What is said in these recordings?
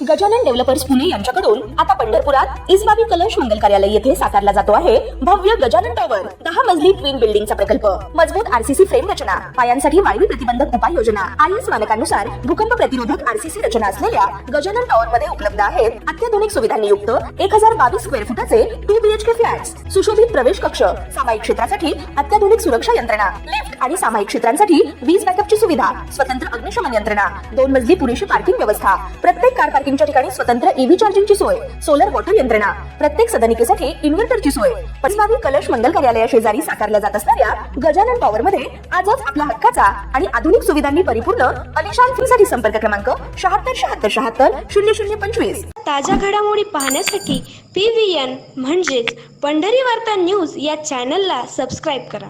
Gajanan developers Pune यांच्याकडून आता पंढरपुरात इसबाबी कलश मंगल कार्यालय येथे साकारला जातो आहे भव्य गजानन टॉवर 10 मजली ट्विन बिल्डिंगचा प्रकल्प। मजबूत आरसीसी फ्रेम रचना, पायांसाठी वायू प्रतिबंधक उपाययोजना, आयएस मानकानुसार भूकंप प्रतिरोधक आरसीसी रचना असलेल्या गजानन टॉवर मध्ये उपलब्ध आहेत अत्याधुनिक सुविधांनी युक्त 1022 स्क्वेअर फुटाचे 2 बीएचके फ्लॅट्स, सुशोभित प्रवेश कक्ष, सामायिक क्षेत्रासाठी अत्याधुनिक सुरक्षा यंत्रणा, लिफ्ट आणि सामायिक क्षेत्रांसाठी वीज बॅकअपची सुविधा, स्वतंत्र अग्निशमन यंत्रणा, 2 मजली पुरेशी पार्किंग व्यवस्था, प्रत्येक कार पार्किंगच्या ठिकाणी स्वतंत्र ईव्ही चार्जिंगची सोय, सोलर वॉटर यंत्रणा, प्रत्येक सदनिकेसाठी इन्व्हर्टरची सोय। इसबाबी कलश मंगल कार्यालया शेजारी साकारल्या जात असणाऱ्या गजानन टॉवर मध्ये आजच आपला हक्काचा आणि आधुनिक सुविधांनी परिपूर्ण अलिशान फ्रीसाठी संपर्क क्रमांक 7677700025। ताज्या घडामोडी पाहण्यासाठी PVN म्हणजेच पंढरी वार्ता न्यूज या चॅनलला सबस्क्राईब करा।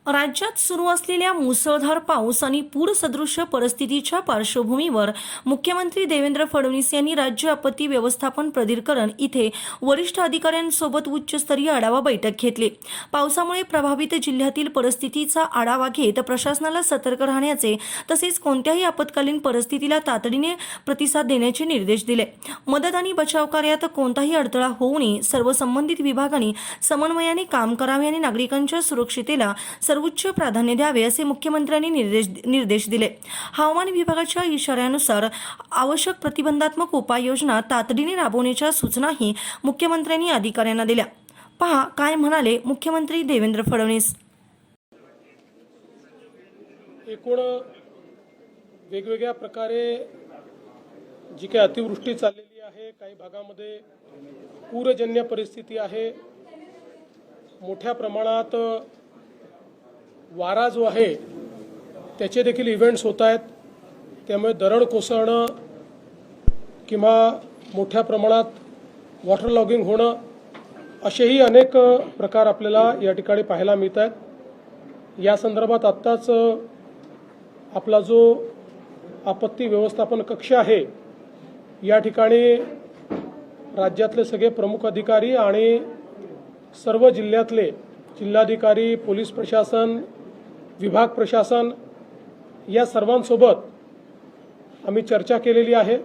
राज्यात सुरू असलेल्या मुसळधार पाऊस आणि पूरसदृश्य परिस्थितीच्या पार्श्वभूमीवर मुख्यमंत्री देवेंद्र फडणवीस यांनी राज्य आपत्ती व्यवस्थापन प्राधिकरण इथे वरिष्ठ अधिकाऱ्यांसोबत उच्चस्तरीय आढावा बैठक घेतली। पावसामुळे प्रभावित जिल्ह्यातील परिस्थितीचा आढावा घेत प्रशासनाला सतर्क राहण्याचे तसेच कोणत्याही आपत्कालीन परिस्थितीला तातडीने प्रतिसाद देण्याचे निर्देश दिले। मदत आणि बचाव कार्यात कोणताही अडथळा होऊ नये, सर्व संबंधित विभागांनी समन्वयाने काम करावे आणि नागरिकांच्या सुरक्षितेला सर्वोच्च प्राधान्य द्यावे असे मुख्यमंत्र्यांनी निर्देश दिले। हवामान विभागाच्या इशाऱ्यानुसार आवश्यक प्रतिबंधात्मक उपाययोजना तातडीने राबवण्याच्या सूचनाही मुख्यमंत्र्यांनी अधिकाऱ्यांना दिल्या। पहा काय म्हणाले मुख्यमंत्री देवेंद्र फडणवीस। एकूण वेगवेगळ्या प्रकारे जी काही अतिवृष्टी चाललेली आहे, काही भागामध्ये पूरजन्य परिस्थिती आहे, मोठ्या प्रमाणात वारा जो आहे त्याचे देखील इव्हेंट्स होत आहेत, त्यामुळे दरड कोसळणं किंवा मोठ्या प्रमाणात वॉटर लॉगिंग होणं असेही अनेक प्रकार आपल्याला या ठिकाणी पाहायला मिळत आहेत। या संदर्भात आत्ताच आपला जो आपत्ती व्यवस्थापन कक्ष आहे या ठिकाणी राज्यातले सगळे प्रमुख अधिकारी आणि सर्व जिल्ह्यातले जिल्हाधिकारी, पोलीस प्रशासन, विभाग प्रशासन या सर्वांसोबत आम्ही चर्चा केलेली आहे।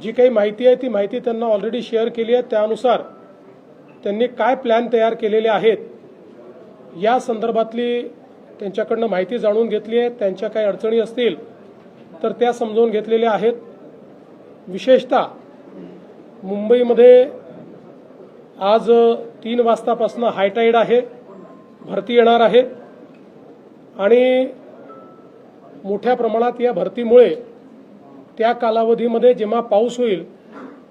जी काही माहिती आहे ती माहिती त्यांना ऑलरेडी शेअर केली आहे। त्यानुसार त्यांनी काय प्लॅन तयार केलेले आहेत या संदर्भातली त्यांच्याकडनं माहिती जाणून घेतली आहे। त्यांच्या काही अडचणी असतील तर त्या समजून घेतलेल्या आहेत। विशेषतः मुंबईमध्ये आज 3 वाजतापासून हायटाईड आहे, भरती येणार आहे आणि मोठ्या प्रमाणात या भरतीमुळे त्या कालावधीमध्ये जेव्हा पाऊस होईल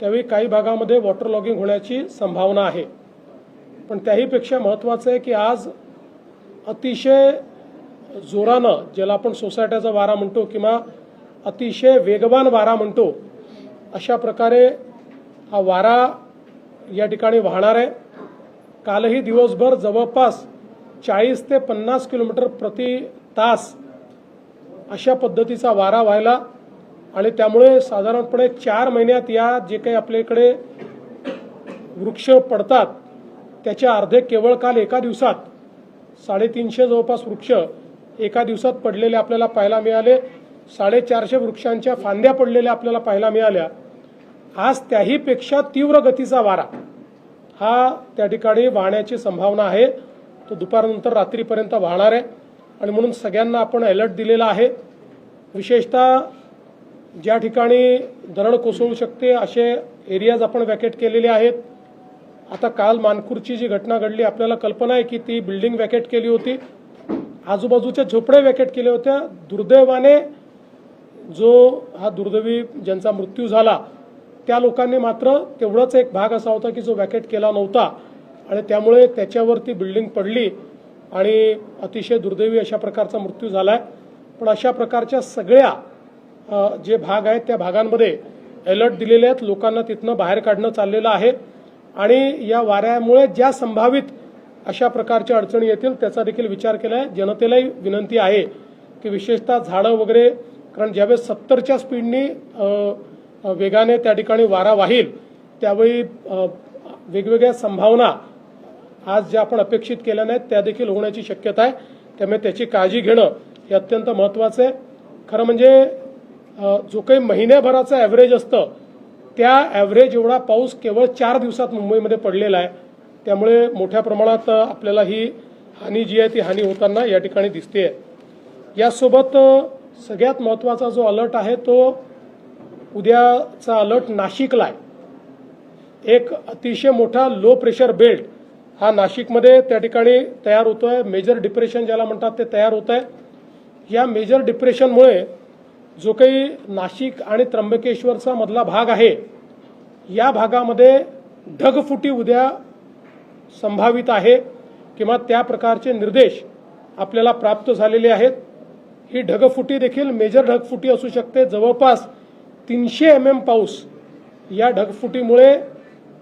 त्यावेळी काही भागामध्ये वॉटर लॉगिंग होण्याची संभावना आहे। पण त्याहीपेक्षा महत्त्वाचं आहे की आज अतिशय जोरानं, ज्याला आपण सोसायट्याचा वारा म्हणतो किंवा अतिशय वेगवान वारा म्हणतो, अशा प्रकारे हा वारा या ठिकाणी वाहणार आहे। कालही दिवसभर जवळपास 40 ते 50 किलोमीटर प्रति तास अशा पद्धतीचा वारा व्हायला आणि त्यामुळे साधारणपणे 4 महिन्यात या जे काही आपल्याकडे वृक्ष पडतात त्याच्या अर्धे केवळ काल एका दिवसात 350 जवळपास वृक्ष एका दिवसात पडलेले आपल्याला पाहायला मिळाले। 450 वृक्षांच्या फांद्या पडलेल्या आपल्याला पाहायला मिळाल्या। आज त्याहीपेक्षा तीव्र गतीचा वारा हा त्या ठिकाणी वाहण्याची संभावना आहे। तो दुपारनंतर रात्रीपर्यंत वाहणार आहे आणि म्हणून सगळ्यांना आपण अलर्ट दिलेला आहे। विशेषतः ज्या ठिकाणी दरड कोसळू शकते असे एरियाज आपण वॅकेट केलेले आहेत। आता काल मानखुर्दची जी घटना घडली आपल्याला कल्पना आहे की ती बिल्डिंग वॅकेट केली होती, आजूबाजूच्या झोपडे वॅकेट केले होत्या। दुर्दैवाने जो हा दुर्दैवी ज्यांचा मृत्यू झाला त्या लोकांनी मात्र तेवढाच एक भाग असा होता की जो वॅकेट केला नव्हता आणि त्यामुळे त्याच्यावरती बिल्डिंग पडली आणि अतिशय दुर्दैवी अशा प्रकारचा मृत्यू झाला आहे। पण अशा प्रकारच्या सगळ्या जे भाग आहेत त्या भागांमध्ये अलर्ट दिलेले आहेत, लोकांना तिथनं बाहेर काढणं चाललेलं आहे आणि या वाऱ्यामुळे ज्या संभावित अशा प्रकारच्या अडचणी येतील त्याचा देखील विचार केला आहे। जनतेलाही विनंती आहे की विशेषतः झाडं वगैरे, कारण ज्यावेळेस 70च्या स्पीडनी वेगाने त्या ठिकाणी वारा वाहील त्यावेळी वेगवेगळ्या संभावना आज ज्या आपण अपेक्षित केल्या नाहीत त्या देखील होण्याची शक्यता आहे। त्यामुळे त्याची काळजी घेणं हे अत्यंत महत्त्वाचं आहे। खरं म्हणजे जो काही महिन्याभराचा ॲव्हरेज असतं त्या ॲव्हरेज एवढा पाऊस केवळ 4 दिवसात मुंबईमध्ये पडलेला आहे. त्यामुळे मोठ्या प्रमाणात आपल्याला ही हानी जी आहे ती हानी होताना या ठिकाणी दिसते. यासोबत सगळ्यात महत्त्वाचा जो अलर्ट आहे तो उद्याचा अलर्ट नाशिकला आहे. एक अतिशय मोठा लो प्रेशर बेल्ट हा नाशिकमध्ये त्या ठिकाणी तयार होतोय. मेजर डिप्रेशन ज्याला म्हणतात ते तयार होत आहे. या मेजर डिप्रेशनमुळे जो काही नाशिक आणि त्र्यंबकेश्वरचा मधला भाग आहे या भागामध्ये ढगफुटी उद्या संभावित आहे किंवा त्या प्रकारचे निर्देश आपल्याला प्राप्त झालेले आहेत. ही ढगफुटी देखील मेजर ढगफुटी असू शकते. जवळपास 300 mm पाऊस या ढगफुटीमुळे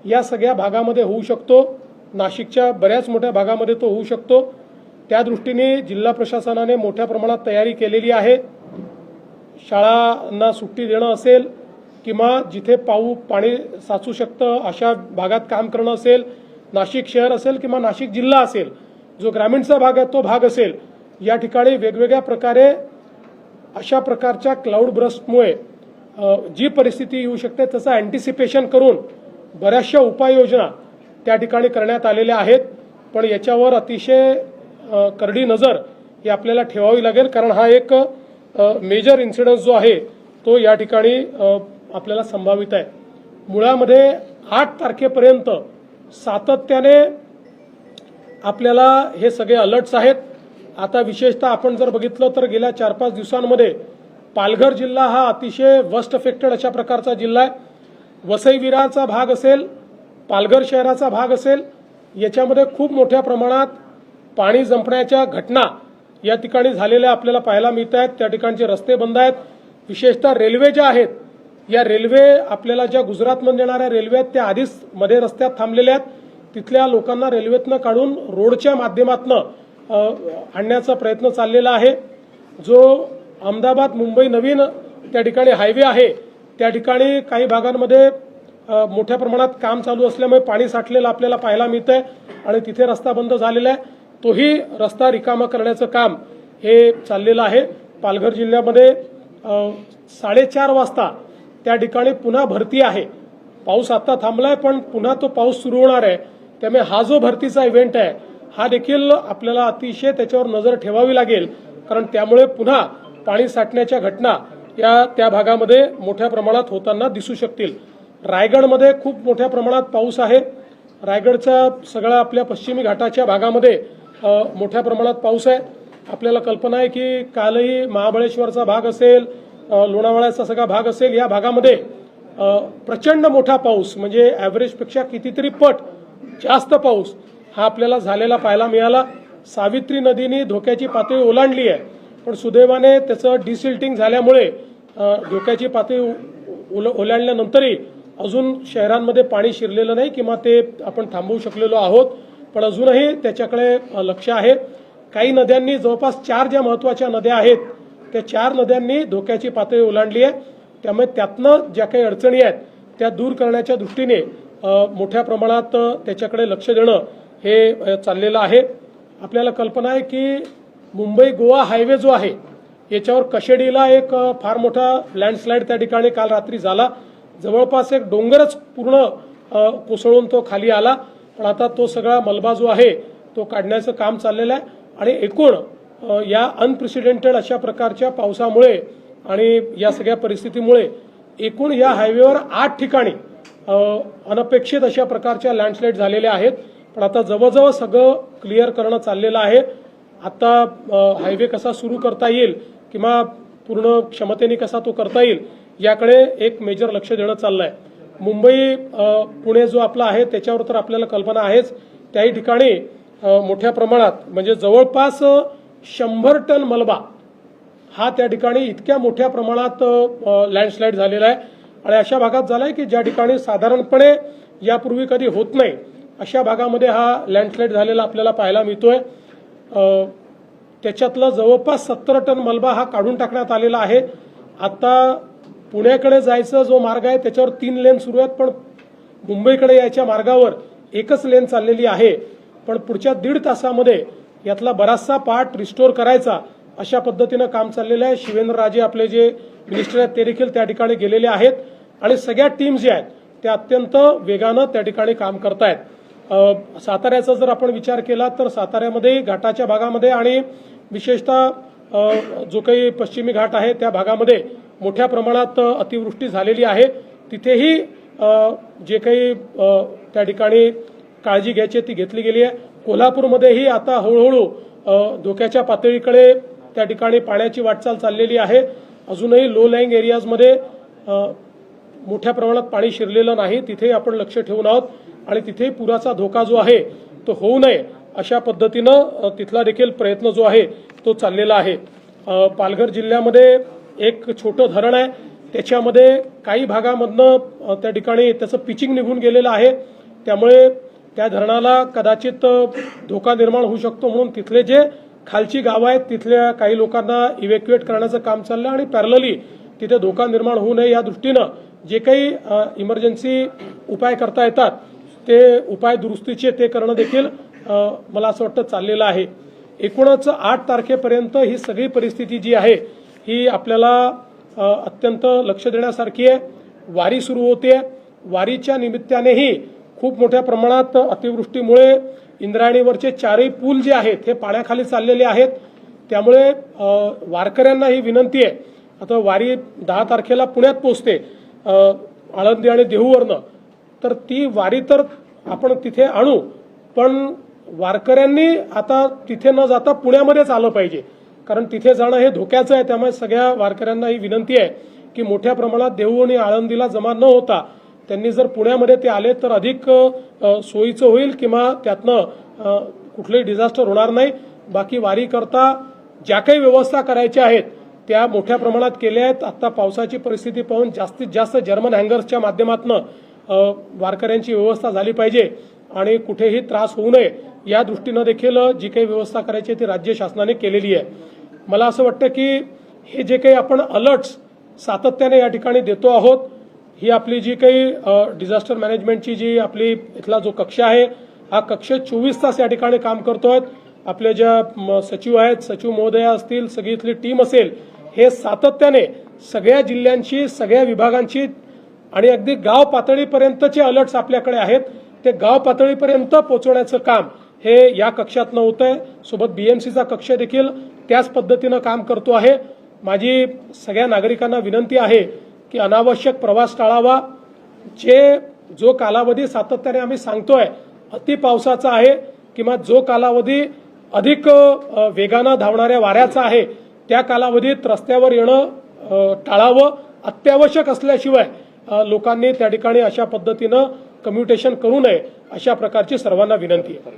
या सगळ्या भागामध्ये होऊ शकतो. नाशिकच्या बऱ्याच मोठ्या भागामध्ये तो होऊ शकतो. त्या दृष्टीने जिल्हा प्रशासनाने मोठ्या प्रमाणात तयारी केलेली आहे. शाळांना सुट्टी देणं असेल किंवा जिथे पाणी साचू शकतं अशा भागात काम करणं असेल, नाशिक शहर असेल किंवा नाशिक जिल्हा असेल, जो ग्रामीणचा भाग आहे तो भाग असेल, या ठिकाणी वेगवेगळ्या प्रकारे अशा प्रकारच्या क्लाउड ब्रस्टमुळे जी परिस्थिती येऊ शकते त्याचं अँटिसिपेशन करून बऱ्याचशा उपाययोजना त्या ठिकाणी करण्यात आलेल्या आहेत. पण याच्यावर अतिशय करडी नजर ही आपल्याला ठेवावी लागेल, कारण हा एक मेजर इन्सिडन्स जो आहे तो या ठिकाणी आपल्याला संभावित आहे. मुळामध्ये 8 तारखेपर्यंत सातत्याने आपल्याला हे सगळे अलर्ट्स आहेत. आता विशेषतः आपण जर बघितलं तर गेल्या 4-5 दिवसांमध्ये पालघर जिल्हा हा अतिशय वर्स्ट अफेक्टेड अशा प्रकारचा जिल्हा आहे. वसई विरारचा भाग असेल, पालघर शहराचा भाग असेल, याच्यामध्ये खूप मोठ्या प्रमाणात पाणी जंपण्याच्या घटना या ठिकाणी झालेल्या आपल्याला पाहायला मिळत आहेत. त्या ठिकाणचे रस्ते बंद आहेत. विशेषतः रेल्वे ज्या आहेत या रेल्वे आपल्याला ज्या गुजरातमध्ये येणाऱ्या रेल्वे आहेत त्या आधीच मध्ये रस्त्यात थांबलेल्या आहेत. तिथल्या लोकांना रेल्वेतनं काढून रोडच्या माध्यमातनं आणण्याचा प्रयत्न चाललेला आहे. जो अहमदाबाद मुंबई नवीन त्या ठिकाणी हायवे आहे त्या ठिकाणी काही भागांमध्ये मोठ्या प्रमाणात काम चालू असल्यामुळे पाणी साठलेलं आपल्याला पाहायला मिळतंय आणि तिथे रस्ता बंद झालेला आहे. तोही रस्ता रिकामा करण्याचं काम हे चाललेलं आहे. पालघर जिल्ह्यामध्ये 4:30 वाजता त्या ठिकाणी पुन्हा भरती आहे. पाऊस आता थांबलाय पण पुन्हा तो पाऊस सुरू होणार आहे. त्यामुळे हा जो भरतीचा इव्हेंट आहे हा देखील आपल्याला अतिशय त्याच्यावर नजर ठेवावी लागेल, कारण त्यामुळे पुन्हा पाणी साठण्याच्या घटना या त्या भागामध्ये मोठ्या प्रमाणात होताना दिसू शकतील. रायगडमध्ये खूप मोठ्या प्रमाणात पाऊस आहे. रायगडचा सगळा आपल्या पश्चिमी घाटाच्या भागामध्ये मोठ्या प्रमाणात पाऊस आहे. आपल्याला कल्पना आहे की कालही महाबळेश्वरचा भाग असेल, लोणावळ्याचा सगळा भाग असेल, या भागामध्ये प्रचंड मोठा पाऊस म्हणजे ॲव्हरेजपेक्षा कितीतरी पट जास्त पाऊस हा आपल्याला झालेला पाहायला मिळाला. सावित्री नदीने धोक्याची पातळी ओलांडली आहे, पण सुदैवाने त्याचं डिसिल्टिंग झाल्यामुळे धोक्याची पातळी ओलांडल्यानंतरही अजून शहरांमध्ये पाणी शिरलेलं नाही किंवा ते आपण थांबवू शकलेलो आहोत. पण अजूनही त्याच्याकडे लक्ष आहे. काही नद्यांनी जवळपास 4 ज्या महत्त्वाच्या नद्या आहेत त्या 4 नद्यांनी धोक्याची पातळी ओलांडली आहे. त्यामुळे त्यातनं ज्या काही अडचणी आहेत त्या दूर करण्याच्या दृष्टीने मोठ्या प्रमाणात त्याच्याकडे लक्ष देणं हे चाललेलं आहे. आपल्याला कल्पना आहे की मुंबई गोवा हायवे जो आहे याच्यावर कशेडीला एक फार मोठा लँडस्लाईड त्या ठिकाणी काल रात्री झाला. जवळपास एक डोंगरच पूर्ण कोसळून तो खाली आला. पण आता तो सगळा मलबा जो आहे तो काढण्याचं काम चाललेलं आहे. आणि एकूण या अनप्रेसिडेंटेड अशा प्रकारच्या पावसामुळे आणि या सगळ्या परिस्थितीमुळे एकूण या हायवेवर 8 ठिकाणी अनपेक्षित अशा प्रकारच्या लँडस्लाईड झालेल्या आहेत. पण आता जवळजवळ सगळं क्लिअर करणं चाललेलं आहे. आता हायवे कसा सुरू करता येईल किंवा पूर्ण क्षमतेने कसा तो करता येईल याकडे एक मेजर लक्ष देणं चाललं आहे. मुंबई पुणे जो आपला आहे त्याच्यावर तर आपल्याला कल्पना आहेच. त्याही ठिकाणी मोठ्या प्रमाणात म्हणजे जवळपास 100 टन मलबा हा त्या ठिकाणी इतक्या मोठ्या प्रमाणात लँडस्लाईड झालेला आहे. आणि अशा भागात झाला आहे की ज्या ठिकाणी साधारणपणे यापूर्वी कधी होत नाही अशा भागामध्ये हा लँडस्लाईड झालेला आपल्याला पाहायला मिळतोय. त्याच्यातलं जवळपास 70 टन मलबा हा काढून टाकण्यात आलेला आहे. आता पुण्याकडे जायचा जो मार्ग आहे त्याच्यावर 3 लेन सुरू आहेत, पण मुंबईकडे यायच्या मार्गावर एकच लेन चाललेली आहे. पण पुढच्या 1.5 तासामध्ये यातला बराचसा पार्ट रिस्टोर करायचा अशा पद्धतीनं काम चाललेलं आहे. शिवेंद्रराजे आपले जे मिनिस्टर आहेत ते देखील त्या ठिकाणी गेलेले आहेत आणि सगळ्या टीम्स ज्या आहेत त्या अत्यंत वेगानं त्या ठिकाणी काम करतायत. साताऱ्याचा जर आपण विचार केला तर साताऱ्यामध्ये घाटाच्या भागामध्ये आणि विशेषतः जो काही पश्चिमी घाट आहे त्या भागामध्ये मोठ्या प्रमाणात अतिवृष्टी झालेली आहे. तिथेही जे काही त्या ठिकाणी काळजी घ्यायची ती घेतली गेली आहे. कोल्हापूरमध्येही आता हळूहळू धोक्याच्या पातळीकडे त्या ठिकाणी पाण्याची वाटचाल चाललेली आहे. अजूनही लो लाईंग एरियाजमध्ये मोठ्या प्रमाणात पाणी शिरलेलं नाही, तिथे आपण लक्ष ठेवून आहोत आणि तिथे पुराचा धोका जो आहे तो होऊ नये अशा पद्धतीनं तिथला देखील प्रयत्न जो आहे तो चाललेला आहे. पालघर जिल्ह्यामध्ये एक छोटं धरण आहे, त्याच्यामध्ये काही भागामधनं त्या ठिकाणी त्याचं पिचिंग निघून गेलेलं आहे, त्यामुळे त्या धरणाला कदाचित धोका निर्माण होऊ शकतो. म्हणून तिथले जे खालची गावं आहेत तिथल्या काही लोकांना इव्हॅक्युएट करण्याचं काम चाललं आणि पॅरलली तिथे धोका निर्माण होऊ नये या दृष्टीनं जे काही इमर्जन्सी उपाय करता येतात ते उपाय दुरुस्तीचे ते करणं देखील मला असं वाटतं चाललेलं आहे. एकूणच 8 तारखेपर्यंत ही सगळी परिस्थिती जी आहे ही आपल्याला अत्यंत लक्ष देण्यासारखी आहे. वारी सुरू होते, वारीच्या निमित्तानेही खूप मोठ्या प्रमाणात अतिवृष्टीमुळे इंद्रायणीवरचे 4ही पूल जे आहेत हे पाण्याखाली चाललेले आहेत. त्यामुळे वारकऱ्यांना ही विनंती आहे, आता वारी 10 तारखेला पुण्यात पोहोचते आळंदी आणि देहूवरनं, तर ती वारी तर आपण तिथे आणू, पण वारकऱ्यांनी आता तिथे न जाता पुण्यामध्येच आलं पाहिजे, कारण तिथे जाणं हे धोक्याचं आहे. त्यामुळे सगळ्या वारकऱ्यांना ही विनंती आहे की मोठ्या प्रमाणात देहू आणि आळंदीला जमा न होता त्यांनी जर पुण्यामध्ये ते आले तर अधिक सोयीचं होईल किंवा त्यातनं कुठलंही डिझास्टर होणार नाही. बाकी वारी करता ज्या काही व्यवस्था करायच्या आहेत त्या मोठ्या प्रमाणात केल्या आहेत. आता पावसाची परिस्थिती पाहून जास्तीत जास्त जर्मन हँगर्सच्या माध्यमातून वारकऱ्यांची व्यवस्था झाली पाहिजे आणि कुठेही त्रास होऊ नये या दृष्टीनं देखील जी काही व्यवस्था करायची ती राज्य शासनाने केलेली आहे. मला असं वाटतं की हे जे काही आपण अलर्ट्स सातत्याने या ठिकाणी देतो आहोत, ही आपली जी काही डिझास्टर मॅनेजमेंटची जी आपली इथला जो कक्ष आहे हा कक्ष 24 तास या ठिकाणी काम करतोय. आपले ज्या सचिव आहेत, सचिव महोदया असतील, सगळी इथली टीम असेल, हे सातत्याने सगळ्या जिल्ह्यांची, सगळ्या विभागांची आणि अगदी गाव पातळीपर्यंतचे अलर्ट्स आपल्याकडे आहेत ते गाव पातळीपर्यंत पोहोचवण्याचं काम हे या कक्षातनं होतंय. सोबत बीएमसीचा कक्ष देखील त्याच पद्धतीनं काम करतो आहे. माझी सगळ्या नागरिकांना विनंती आहे की अनावश्यक प्रवास टाळावा. जो कालावधी सातत्याने आम्ही सांगतोय अति पावसाचा आहे किंवा जो कालावधी अधिक वेगानं धावणाऱ्या वाऱ्याचा आहे त्या कालावधीत रस्त्यावर येणं टाळावं. अत्यावश्यक असल्याशिवाय लोकांनी त्या ठिकाणी अशा पद्धतीनं कम्युटेशन करू नये अशा प्रकारची सर्वांना विनंती आहे.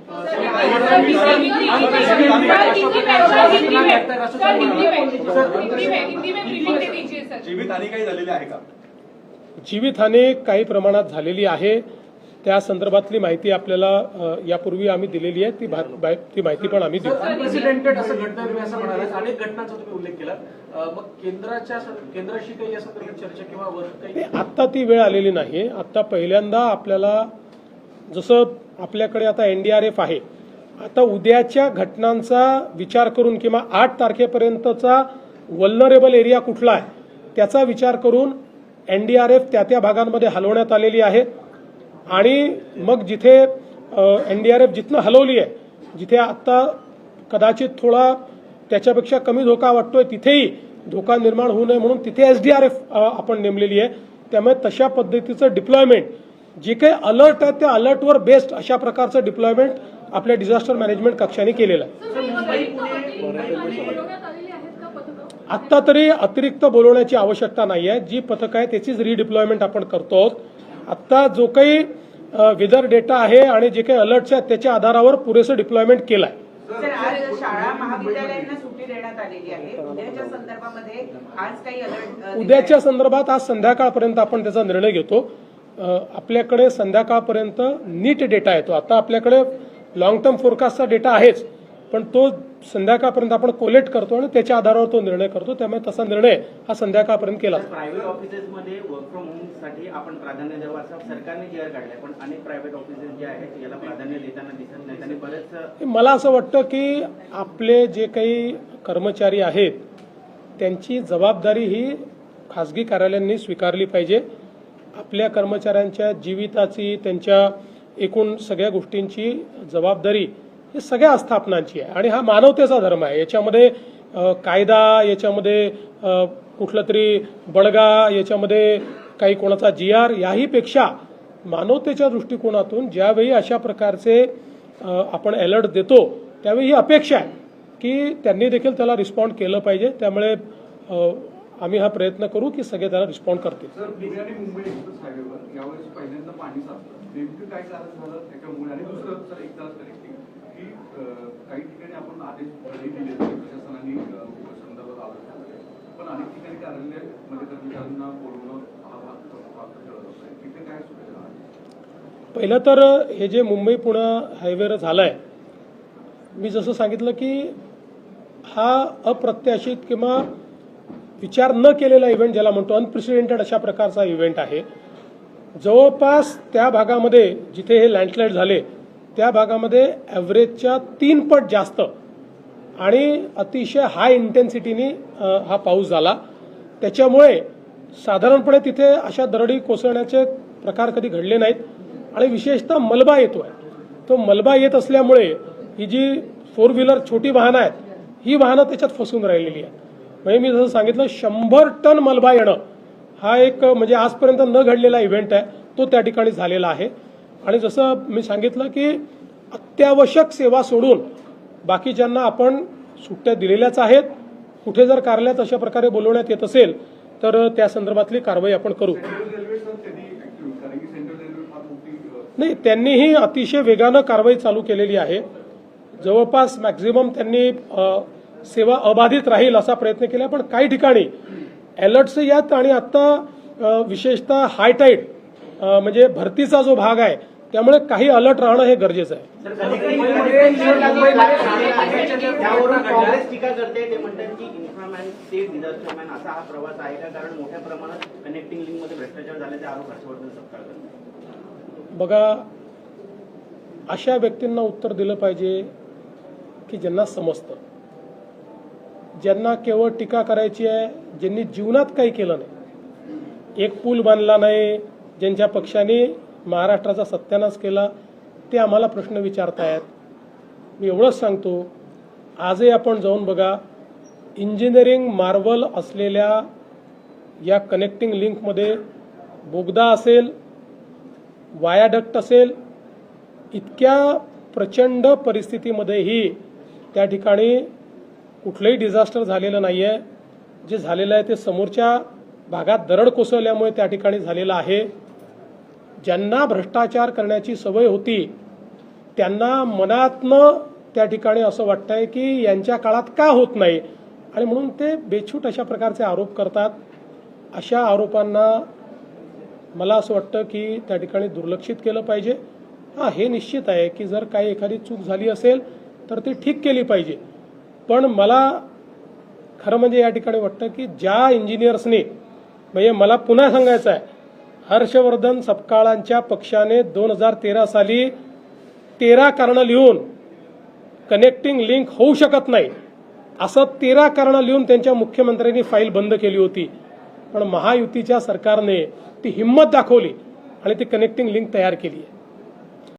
जीवितहानी काही प्रमाणात झालेली आहे. त्या संदर्भातली माहिती आपल्याला यापूर्वी आम्ही दिलेली आहे, ती माहिती पण आम्ही देऊ. अनप्रेसिडेंटेड असं घडणार तुम्ही असं म्हणालात, अनेक घटनांचा तुम्ही उल्लेख केला. मग केंद्राशी काही या संदर्भात चर्चा किंवा वर काही आत्ता ती वेळ आलेली नाही. आत्ता पहिल्यांदा आपल्याला जसं आपल्याकडे आता एनडीआरएफ आहे, आता उद्याच्या घटनांचा विचार करून किंवा 8 तारखेपर्यंतचा वल्नरेबल एरिया कुठला आहे त्याचा विचार करून एनडीआरएफ त्या भागांमध्ये हलवण्यात आलेली आहे. आणि मग जिथे एनडीआरएफ जिथनं हलवली आहे, जिथे आता कदाचित थोडा त्याच्यापेक्षा कमी धोका वाटतोय, तिथेही धोका निर्माण होऊ नये म्हणून तिथे एसडीआरएफ आपण नेमलेली आहे. त्यामुळे तशा पद्धतीचं डिप्लॉयमेंट, जे काही अलर्ट आहे त्या अलर्टवर बेस्ड अशा प्रकारचं डिप्लॉयमेंट आपल्या डिझास्टर मॅनेजमेंट कक्षाने केलेलं आहे. आत्ता तरी अतिरिक्त बोलवण्याची आवश्यकता नाही आहे. जी पथकं आहे त्याचीच रिडिप्लॉयमेंट आपण करतो आहोत. आत्ता जो काही वेदर डेटा आहे आणि जे काही अलर्ट्स आहेत त्याच्या आधारावर पुरेसं डिप्लॉयमेंट केलं आहे. आज शाळा महाविद्यालयांना सुट्टी देण्यात आलेली आहे. उद्याच्या संदर्भामध्ये आज काही अलर्ट उद्याच्या संदर्भात आज संध्याकाळपर्यंत आपण त्याचा निर्णय घेतो. आपल्याकडे संध्याकाळपर्यंत नीट डेटा येतो. आता आपल्याकडे लॉंग टर्म फोरकास्टचा डेटा आहेच, पण तो संध्याकाळपर्यंत आपण कोलेक्ट करतो आणि त्याच्या आधारावर तो निर्णय करतो. त्यामुळे तसा निर्णय हा संध्याकाळपर्यंत केला. प्रायव्हेट ऑफिसेसमध्ये वर्क फ्रॉम होम साठी आपण प्राधान्य द्यावं असं सरकारने जी आर काढलाय, पण अनेक प्रायव्हेट ऑफिसेस जे आहेत याला प्राधान्य देताना दिसत नाहीत आणि बरेच मला असं वाटतं की आपले जे काही कर्मचारी आहेत त्यांची जबाबदारी ही खाजगी कार्यालयांनी स्वीकारली पाहिजे. आपल्या कर्मचाऱ्यांच्या जीविताची, त्यांच्या एकूण सगळ्या गोष्टींची जबाबदारी ही सगळ्या आस्थापनांची आहे आणि हा मानवतेचा धर्म आहे. याच्यामध्ये कायदा, याच्यामध्ये कुठलं तरी बळगा, याच्यामध्ये काही कोणाचा GR याहीपेक्षा मानवतेच्या दृष्टिकोनातून ज्यावेळी अशा प्रकारचे आपण अलर्ट देतो त्यावेळी ही अपेक्षा आहे की त्यांनी देखील त्याला रिस्पॉन्ड केलं पाहिजे. त्यामुळे आम्ही हा प्रयत्न करू की सगळे त्याला रिस्पॉन्ड करतील. सर, पुणे आणि मुंबई एक्सप्रेस हायवेवर यावेळेस पहिल्यांदा पाणी साचलं. नेमकं काय कारण झालं त्याच्यामुळे? आणि दुसरं सर, एक तास कनेक्टिंग की काही ठिकाणी आपण आदेश दिले प्रशासनाने संदर्भात आलं, पण अनेक ठिकाणी कार्यालयामध्ये कर्मचाऱ्यांना बोलवणं हा भाग करत आहे. तिथे काय सुविधा आहे? पहिलं तर हे जे मुंबई पुणे हायवेवर झालंय, मी जसं सांगितलं की हा अप्रत्याशित किंवा विचार न केलेला इव्हेंट ज्याला म्हणतो, अनप्रेसिडेंटेड अशा प्रकारचा इव्हेंट आहे. जवळपास त्या भागामध्ये जिथे हे लँडस्लाईड झाले त्या भागामध्ये ॲव्हरेजच्या 3 पट जास्त आणि अतिशय हाय इंटेन्सिटीने हा पाऊस झाला. त्याच्यामुळे साधारणपणे तिथे अशा दरडी कोसळण्याचे प्रकार कधी घडले नाहीत आणि विशेषतः मलबा येतोय. तो मलबा येत असल्यामुळे ही जी 4 व्हीलर छोटी वाहनं आहेत ही वाहनं त्याच्यात फसून राहिलेली आहेत. म्हणजे मी जसं सांगितलं 100 टन मलबा येणं हा एक म्हणजे आजपर्यंत न घडलेला इव्हेंट आहे, तो त्या ठिकाणी झालेला आहे. आणि जसं मी सांगितलं की अत्यावश्यक सेवा सोडून बाकीच्यांना आपण सुट्ट्या दिलेल्याच आहेत. कुठे जर कार्यालयात अशा प्रकारे बोलवण्यात येत असेल तर त्या संदर्भातली कारवाई आपण करू. नाही, त्यांनीही अतिशय वेगानं कारवाई चालू केलेली आहे. जवळपास मॅक्झिमम त्यांनी सेवा अबाधित राहील असा प्रयत्न केला, पण काही ठिकाणी अलर्ट्स यात आणि आता विशेषतः हाय टाईड म्हणजे भरतीचा जो भाग आहे त्यामुळे काही अलर्ट राहणं हे गरजेचं आहे. काँग्रेस टीका करते, ते म्हणतात की इन्फ्रामॅन स्टेट डिझास्टर मॅन असा हा प्रवास आहे का? कारण मोठ्या प्रमाणात कनेक्टिंग लिंक मध्ये भ्रष्टाचार झाल्याचे आरोप हर्षवर्धन सपकाळ करतात. बघा, अशा व्यक्तींना उत्तर दिलं पाहिजे की ज्यांना समजतं, ज्यांना केवळ टीका करायची आहे, ज्यांनी जीवनात काही केलं नाही, एक पूल बांधला नाही, ज्यांच्या पक्षाने महाराष्ट्राचा सत्यानाश केला, ते आम्हाला प्रश्न विचारतायत. मी एवढंच सांगतो, आजही आपण जाऊन बघा, इंजिनिअरिंग मार्वल असलेल्या या कनेक्टिंग लिंकमध्ये बोगदा असेल, वायाडक्ट असेल, इतक्या प्रचंड परिस्थितीमध्येही त्या ठिकाणी कुठलंही डिझास्टर झालेलं नाही आहे. जे झालेलं आहे ते समोरच्या भागात दरड कोसळल्यामुळे त्या ठिकाणी झालेलं आहे. ज्यांना भ्रष्टाचार करण्याची सवय होती त्यांना मनातनं त्या ठिकाणी असं वाटतंय की यांच्या काळात का होत नाही आणि म्हणून ते बेछूट अशा प्रकारचे आरोप करतात. अशा आरोपांना मला असं वाटतं की त्या ठिकाणी दुर्लक्षित केलं पाहिजे. हां, हे निश्चित आहे की जर काही एखादी चूक झाली असेल तर ती ठीक केली पाहिजे, पण मला खरं म्हणजे या ठिकाणी वाटतं की ज्या इंजिनियर्सनी, म्हणजे मला पुन्हा सांगायचं आहे, हर्षवर्धन सपकाळांच्या पक्षाने 2013 साली 13 कारणं लिहून कनेक्टिंग लिंक होऊ शकत नाही असं 13 कारणं लिहून त्यांच्या मुख्यमंत्र्यांनी फाईल बंद केली होती. पण महायुतीच्या सरकारने ती हिंमत दाखवली आणि ती कनेक्टिंग लिंक तयार केली आहे.